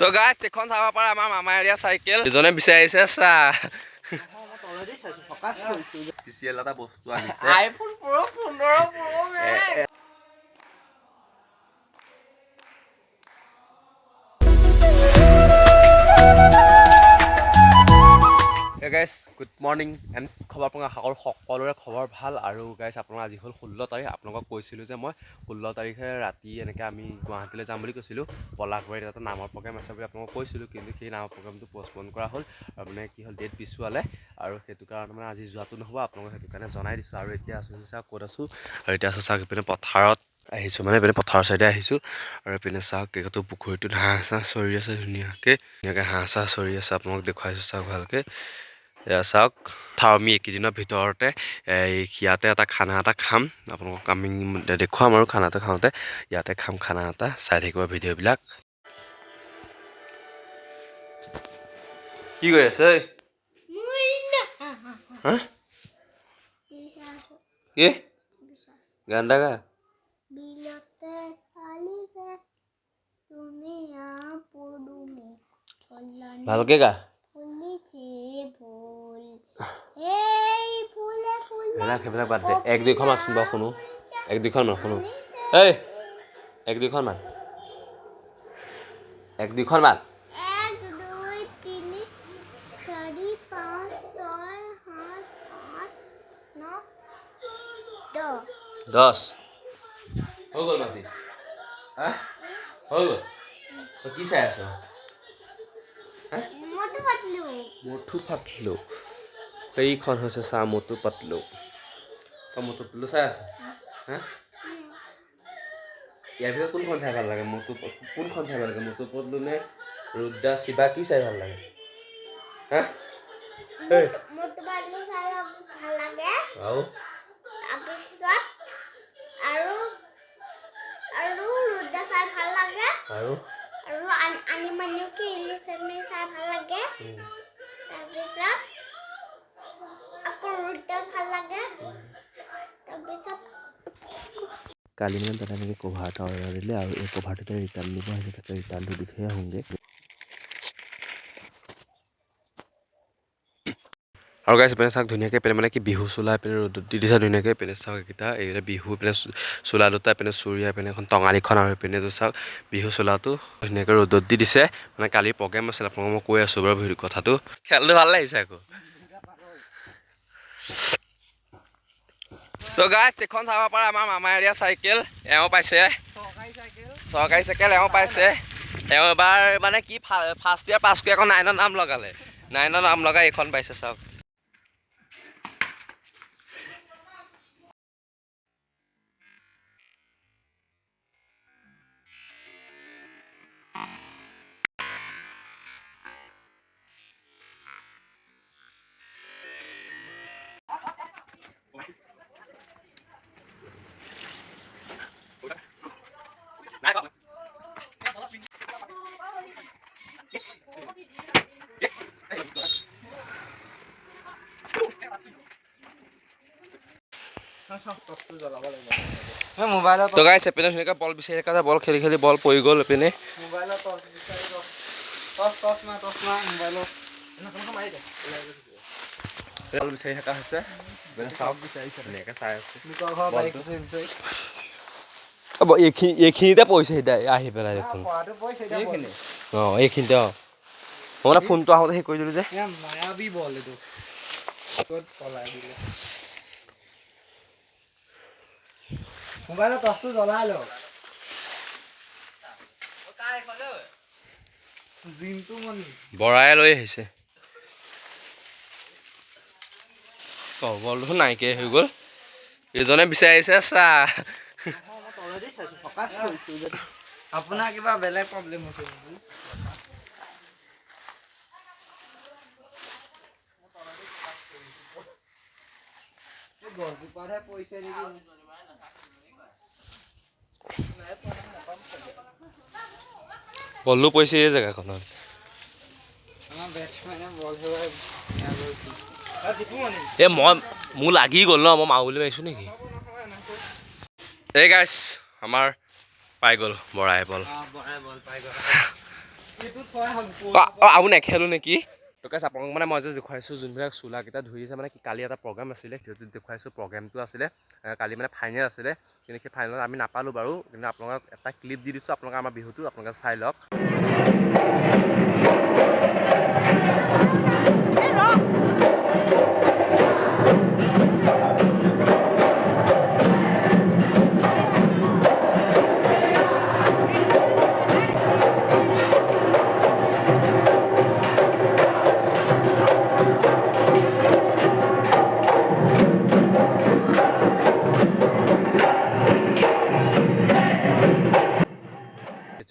তো গাইছ এখন চাব পাৰা আমাৰ মামাই দিয়া চাইকেল ইজনে বিচাৰিছে চা স্পেচিয়েল এটা বস্তু আনিছে আইফোন প্ৰ 15 প্ৰ মেক্স গাইছ গুড মৰ্নিং এণ্ড খবৰ আপোনালোক আশা কৰোঁ সকলোৰে খবৰ ভাল আৰু গাইছ আপোনাৰ আজি হ'ল 16 তাৰিখ আপোনালোকক কৈছিলোঁ যে মই 16 তাৰিখে ৰাতি এনেকৈ আমি গুৱাহাটীলৈ যাম বুলি কৈছিলোঁ পলাশবাৰীত এটা নামৰ প্ৰগ্ৰেম আছে বুলি আপোনালোকক কৈছিলোঁ কিন্তু সেই নামৰ প্ৰগ্ৰেমটো পষ্টপন কৰা হ'ল আৰু মানে কি হ'ল ডেট পিছুৱালে আৰু সেইটো কাৰণে মানে আজি যোৱাটো নহ'ব আপোনালোকক সেইটো কাৰণে জনাই দিছোঁ আৰু এতিয়া আছোঁ চাওক ক'ত আছোঁ আৰু এতিয়া আছোঁ চাওক এইপিনে পথাৰত আহিছোঁ মানে এইপিনে পথাৰৰ চাইডে আহিছোঁ আৰু এইপিনে চাওক কেইকটো পুখুৰীটোত হাঁহ চাহ চৰি আছে ধুনীয়াকৈ হাঁহ চাহ চৰি আছে আপোনালোকক দেখুৱাইছোঁ চাওক ভালকৈ এয়া চাওক আমি এইকেইদিনৰ ভিতৰতে ইয়াতে এটা খানা এটা খাম আপোনালোকক আমি দেখুৱাম আৰু খানাটো খাওঁতে ইয়াতে খাম খানা এটা চাই থাকিব ভিডিঅ'বিলাক কি কৰি আছে কি গান গা ভালকে গা সেইবিলাক বাদ দে এক দুইখন মান শুনিব শুনো এক দুইখন মান শুনো এই এক দুইখন মান এক দুইখন মান 1 2 3 4 5 6 7 8 9 10 হৈ গ'ল মাতি হা হৈ গ'ল তই কি চাই আছ মোটু পাতলু এইখন হৈছে চা মোটু পাতলু তই মোটু পাতলু চাই আছ হা ইয়াৰ ভিতৰত কোনখন চাই ভাল লাগে কোনখন চাই ভাল লাগে মোটু পাতলু নে ৰুদ্ৰা শিৱা কি চাই ভাল লাগে হা মোটু পাতলু চাই ভাল লাগে আৰু ৰুদ্ৰা চাই ভাল লাগে আৰু আনিমানিও কি ইলিচেমি চাই ভাল লাগে তাৰপিছত আকৌ ৰুদ্ৰা ভাল লাগে তাৰপিছত কালি মানে তাতে এনেকৈ কভাৰ এটা অৰ্ডাৰ দিলে আৰু এই কভাৰটোতে ৰিটাৰ্ণ দিব আহিছে তাতে ৰিটাৰ্ণটো দি থৈ আহোঁগৈ আৰু গাইছ পেনে চাওক ধুনীয়াকৈ পেনে মানে কি বিহু চোলা পেনে ৰ'দত দি দিছে ধুনীয়াকৈ পেনে চাওক এইকেইটা এইকেইটা বিহু পেনে চোলা দুটা পেনে চুৰিয়া পেনে এখন টঙালিখন আৰু পেনেটো চাওক বিহু চোলাটো ধুনীয়াকৈ ৰ'দত দি দিছে মানে কালি প্ৰগ্ৰেম আছিলে আপোনালোকক মই কৈ আছোঁ বাৰু কথাটো খেলটো ভাল লাগিছে আকৌ তো গাইছ এখন চাব পাৰা আমাৰ মামাই দিয়া চাইকেল এওঁ পাইছে চৰকাৰী চাইকেল এওঁ পাইছে এওঁ এবাৰ মানে কি ফাৰ্ষ্ট ইয়াৰ পাছ কৰি আকৌ 9ৰ নাম লগালে 9ৰ নাম লগাই এইখন পাইছে চাওক তো গাইছ এপিনে ধুনীয়াকৈ বল বিচাৰি থকা বল খেলি খেলি বল পৰি গ'ল এপিনে বল বিচাৰি থকা হৈছে ধুনীয়াকৈ চাই আছো এইখিনিতে পৰিছে আহি পেলাই দেখোন অঁ এইখিনিতে অঁ মই মানে ফোনটো আহোঁতে সেই কৰি দিলোঁ যে মায়াবী বল এইটো মোবাইলৰ টৰ্চটো জ্বলাই ল বৰাই লৈ আহিছে বল দেখোন নাইকিয়াই হৈ গ'ল এইজনে বিচাৰিছে চা আপোনাৰ কিবা বেলেগ প্ৰব্লেম হৈছে গছজোপাতহে পৰিছে নেকি বলো পৰিছে এই জেগাখনত এই মই মোৰ লাগি গ'ল ন মই মাৰো বুলি ভাবিছোঁ নেকি এই গাইছ আমাৰ পাই গ'ল বৰাই বল আৰু নেখেলোঁ নেকি তো গাইছ আপোনালোক মানে মই যে দেখুৱাইছোঁ যোনবিলাক চোলাকেইটা ধুই আছে মানে কি কালি এটা প্ৰগ্ৰাম আছিলে সেইটো দেখুৱাইছোঁ প্ৰগ্ৰেমটো আছিলে কালি মানে ফাইনেল আছিলে কিন্তু সেই ফাইনেলত আমি নাপালোঁ বাৰু কিন্তু আপোনালোকক এটা ক্লিপ দি দিছোঁ আপোনালোকে আমাৰ বিহুটো আপোনালোকে চাই লওক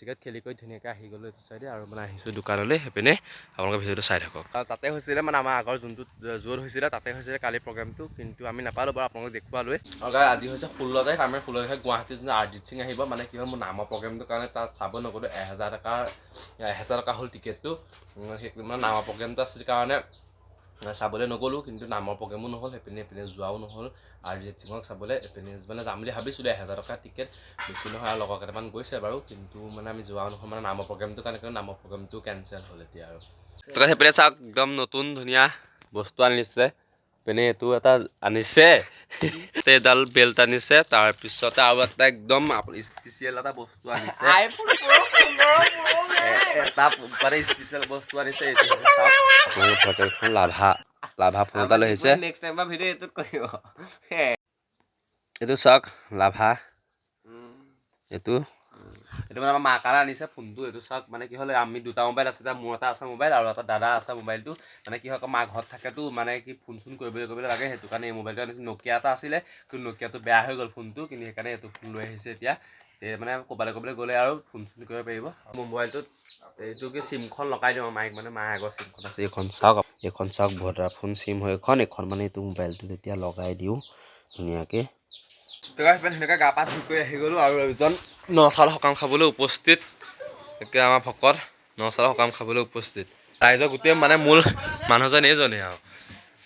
ক্ৰিকেট খেলি কৰি ধুনীয়াকৈ আহি গ'লোঁ এইটো চাইডে আৰু মানে আহিছোঁ দোকানলৈ সেইপিনে আপোনালোকে ভিডিঅ'টো চাই থাকক তাতে হৈছিলে মানে আমাৰ আগৰ যোনটো য'ত হৈছিলে তাতে হৈছিলে কালি প্ৰগ্ৰেমটো কিন্তু আমি নাপালোঁ বাৰু আপোনালোকক দেখুৱালোৱে আৰু আজি হৈছে 16 তাৰিখ আমি 16 তাৰিখে গুৱাহাটীত যোনটো অৰিজিত সিং আহিব মানে কি হ'ল মোৰ নামৰ প্ৰগ্ৰেমটোৰ কাৰণে তাত চাব নগ'লোঁ 1000 টকা হ'ল টিকেটটো সেইটো মানে নামৰ প্ৰগ্ৰেমটো আছিল কাৰণে চাবলৈ নগ'লোঁ কিন্তু নামৰ প্ৰগ্ৰেমো নহ'ল এইপিনে যোৱাও নহ'ল অৰিজিত সিঙক চাবলৈ এইপিনে মানে যাম বুলি ভাবিছিলোঁ 1000 টকা টিকেট বেছি নহয় আৰু লগৰ কেইটামান গৈছে বাৰু কিন্তু মানে আমি যোৱাও নহয় মানে নামৰ প্ৰগ্ৰেমটোৰ কাৰণে নামৰ প্ৰগ্ৰেমটো কেঞ্চেল হ'ল এতিয়া আৰু তো সেইপিনে চাওক একদম নতুন ধুনীয়া বস্তু আনিছে পিনে এইটো এটা আনিছে এডাল বেল্ট আনিছে তাৰপিছতে আৰু এটা একদম স্পেচিয়েল এটা বস্তু আনিছে এটা মানে স্পেচিয়েল বস্তু আনিছে এইটো চাওক লাভা ফোন এটা লৈ আহিছে এইটো চাওক লাভা এইটো মানে আমাৰ মাৰ কাৰণে আনিছে ফোনটো এইটো চাওক মানে কি হ'ল আমি দুটা মোবাইল আছে মোৰ এটা আছে মোবাইল আৰু এটা দাদা আছে মোবাইলটো মানে কি হয় আকৌ মা ঘৰত থাকেতো মানে কি ফোন কৰিবলৈ লাগে সেইটো কাৰণে এই মোবাইলটো আনিছে নকিয়া এটা আছিলে কিন্তু নকিয়াটো বেয়া হৈ গ'ল ফোনটো কিন্তু সেইকাৰণে এইটো ফোন লৈ আহিছে এতিয়া মানে ক'বলৈ গ'লে আৰু ফোন কৰিব পাৰিব মোৰ মোবাইলটোত এইটো কি চিমখন লগাই দিওঁ মাইক মানে মাৰ আগৰ চিমখন আছে এইখন চাওক ভডাফোন চিম হয় এইখন মানে এইটো মোবাইলটোত এতিয়া লগাই দিওঁ ধুনীয়াকৈ সেনেকৈ গা পা ধুই কৰি আহি গ'লোঁ আৰু এজন নচাউল সকাম খাবলৈ উপস্থিত একে আমাৰ ভকত নচাউল সকাম খাবলৈ উপস্থিত ৰাইজৰ গোটেই মানে মূল মানুহজন এইজনেই আৰু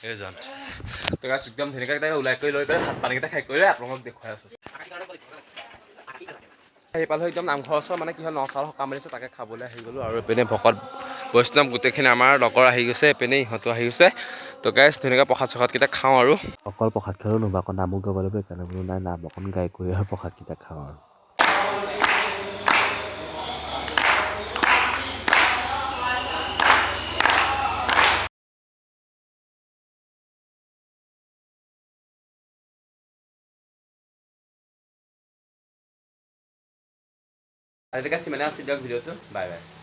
এইজন একদম ধুনীয়াকৈ ওলাই কৰি লৈ পেলাই ভাত পানীকেইটা খাই কৰি আপোনালোকক দেখুৱাই আছোঁ সেইফালে একদম নামঘৰ ওচৰ মানে কি হ'ল নচাউল সকাম মাৰিছে তাকে খাবলৈ আহি গ'লোঁ আৰু এইপিনে ভকত বৈষ্ণৱ গোটেইখিনি আমাৰ লগৰ আহি গৈছে এইপিনে ইহঁতো আহি গৈছে তো গাইছ ধুনীয়াকৈ প্ৰসাদ চসাদকেইটা খাওঁ আৰু অকল প্ৰসাদ খালেও নহ'ব আকৌ নামো গাব লাগিব সেইকাৰণে বোলো নাই নাম অকণ গাই কৰি আৰু প্ৰসাদকেইটা খাওঁ আৰু আজিলৈকে চিমেনে আছে দিয়ক ভিডিঅ'টো বাই বাই